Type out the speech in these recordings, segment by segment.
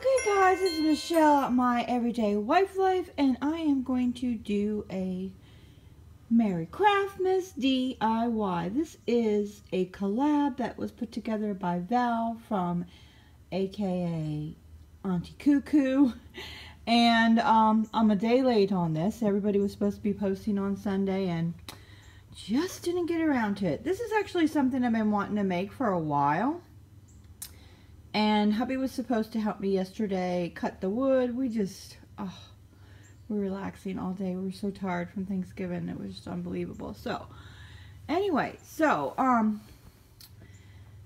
Okay guys, this is Michelle, my everyday wife life, and I am going to do a Merry Craftmas DIY. This is a collab that was put together by Val from aka Auntie Coo Coo. And I'm a day late on this. Everybody was supposed to be posting on Sunday and just didn't get around to it. This is actually something I've been wanting to make for a while. And hubby was supposed to help me yesterday cut the wood. We just, we're relaxing all day. We were so tired from Thanksgiving. It was just unbelievable. So, anyway, so,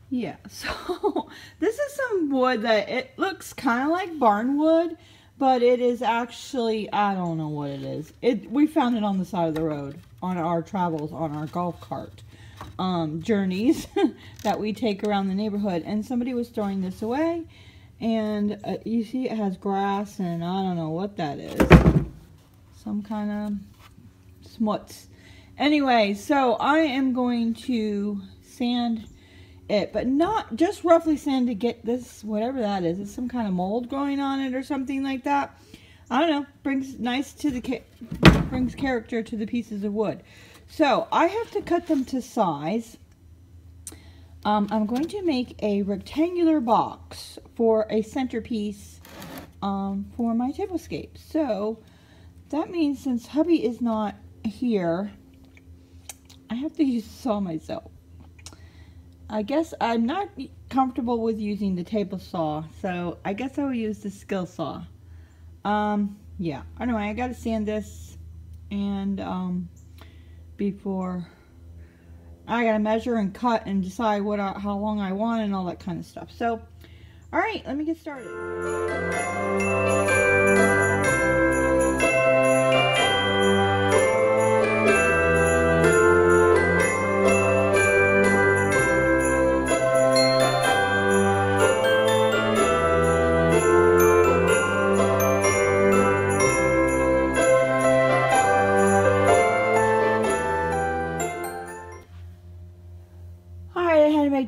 yeah. So, this is some wood that it looks kind of like barn wood, but it is actually, I don't know what it is. We found it on the side of the road on our travels on our golf cart. Journeys that we take around the neighborhood, and somebody was throwing this away, and you see it has grass, and I don't know what that is, some kind of smuts. Anyway, so I am going to sand it, but not just roughly sand to get this, whatever that is. It's some kind of mold growing on it or something like that. I don't know, brings character to the pieces of wood. So, I have to cut them to size. I'm going to make a rectangular box for a centerpiece for my tablescape. So, that means since hubby is not here, I have to use the saw myself. I guess I'm not comfortable with using the table saw, so I guess I will use the skill saw. Yeah. Anyway, I gotta sand this, and before I gotta measure and cut and decide how long I want and all that kind of stuff. So, all right, let me get started.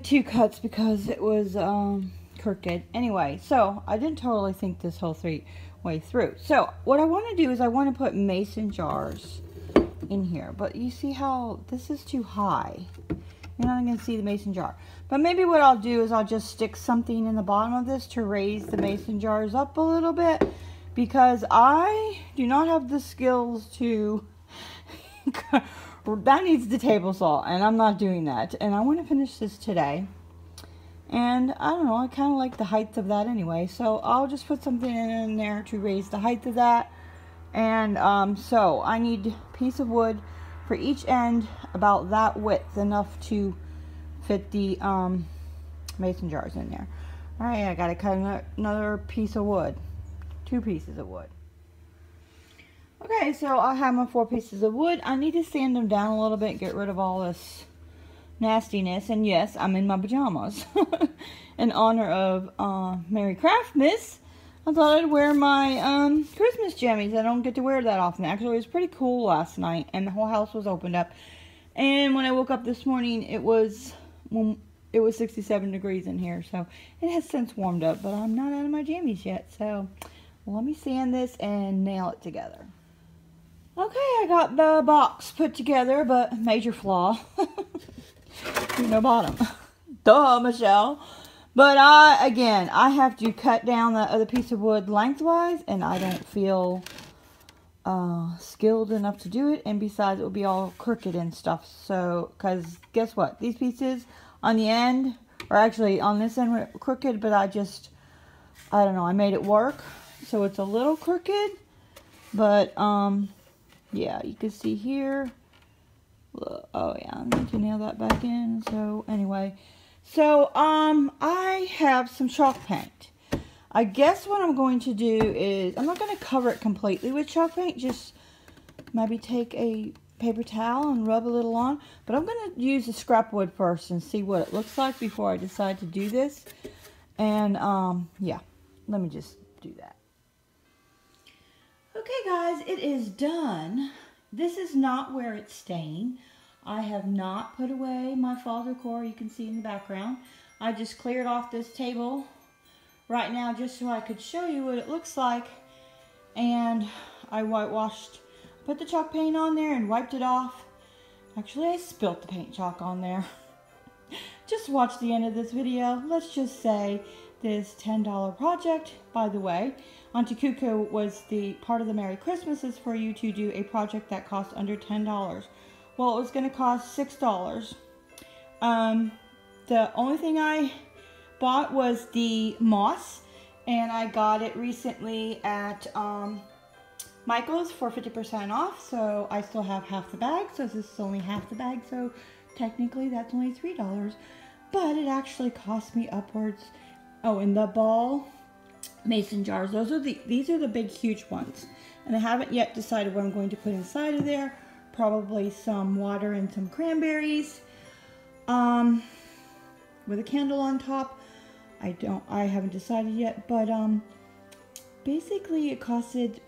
Two cuts because it was crooked. Anyway, so I didn't totally think this whole way through. So what I want to do is I want to put mason jars in here, but you see how this is too high. You're not going to see the mason jar. But maybe what I'll do is I'll just stick something in the bottom of this to raise the mason jars up a little bit, because I do not have the skills to that needs the table saw, and I'm not doing that. And I want to finish this today. And I don't know, I kind of like the height of that anyway. So I'll just put something in there to raise the height of that. And so I need a piece of wood for each end about that width, enough to fit the mason jars in there. Alright, I gotta cut another piece of wood. 2 pieces of wood. Okay, so I have my 4 pieces of wood. I need to sand them down a little bit, get rid of all this nastiness. And yes, I'm in my pajamas. In honor of Merry Craftmas, I thought I'd wear my Christmas jammies. I don't get to wear that often. Actually, it was pretty cool last night, and the whole house was opened up. And when I woke up this morning, it was 67 degrees in here. So it has since warmed up, but I'm not out of my jammies yet. So let me sand this and nail it together. Okay, I got the box put together, but major flaw. No bottom. Duh, Michelle. But again, I have to cut down the other piece of wood lengthwise, and I don't feel skilled enough to do it. And besides, it will be all crooked and stuff. So, because guess what? These pieces on the end, or actually on this end were crooked, but I don't know, I made it work. So it's a little crooked, but yeah, you can see here. Oh yeah, I'm going to nail that back in. So anyway, so I have some chalk paint. I guess what I'm going to do is, I'm not going to cover it completely with chalk paint, just maybe take a paper towel and rub a little on. But I'm going to use the scrap wood first and see what it looks like before I decide to do this. And yeah, let me just do that. Okay guys, it is done. This is not where it's staying. I have not put away my fall decor you can see in the background. I just cleared off this table right now just so I could show you what it looks like. And I whitewashed, put the chalk paint on there and wiped it off. Actually, I spilt the paint chalk on there. Just watch the end of this video. Let's just say this $10 project, by the way, Auntie Coo Coo was the part of the Merry Christmases for you to do a project that cost under $10. Well, it was going to cost $6. The only thing I bought was the moss, and I got it recently at Michael's for 50% off, so I still have half the bag, so this is only half the bag, so technically that's only $3, but it actually cost me upwards. Oh, and the ball mason jars, these are the big huge ones, and I haven't yet decided what I'm going to put inside of there. Probably some water and some cranberries with a candle on top. I haven't decided yet, but basically it costed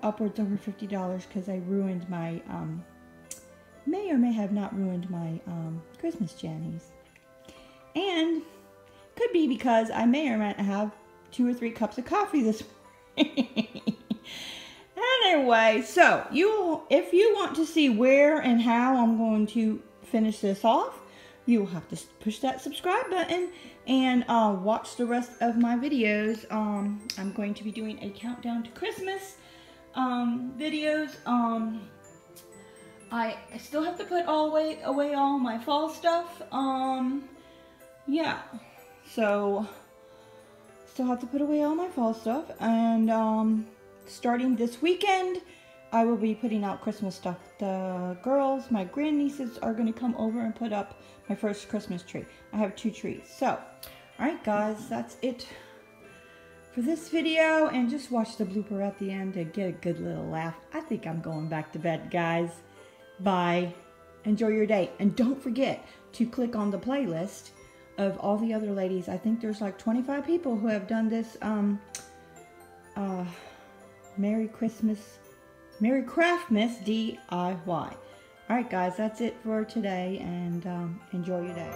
upwards over $50 because I ruined my may or may have not ruined my Christmas jammies, and could be because I may or may not have 2 or 3 cups of coffee this morning. Anyway, so if you want to see where and how I'm going to finish this off, you will have to push that subscribe button and watch the rest of my videos. I'm going to be doing a countdown to Christmas videos. I still have to put away all my fall stuff. Yeah, so still have to put away all my fall stuff, and starting this weekend, I will be putting out Christmas stuff. The girls, my grandnieces, are going to come over and put up my first Christmas tree. I have 2 trees. So, alright guys, that's it for this video. And just watch the blooper at the end to get a good little laugh. I think I'm going back to bed, guys. Bye. Enjoy your day. And don't forget to click on the playlist of all the other ladies. I think there's like 25 people who have done this Merry Craftmas DIY. Alright guys, that's it for today, and enjoy your day.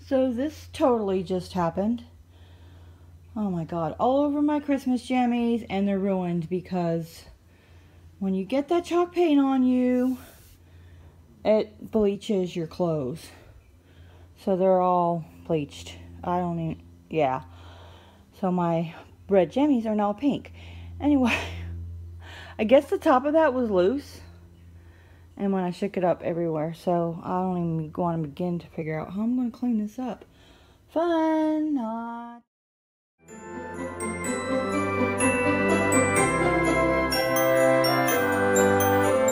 So this totally just happened. Oh my god, all over my Christmas jammies, and they're ruined because when you get that chalk paint on you, it bleaches your clothes. So they're all bleached. Yeah. So my red jammies are now pink. Anyway, I guess the top of that was loose, and when I shook it up everywhere, so I don't even want to begin to figure out how I'm going to clean this up. Fun, not.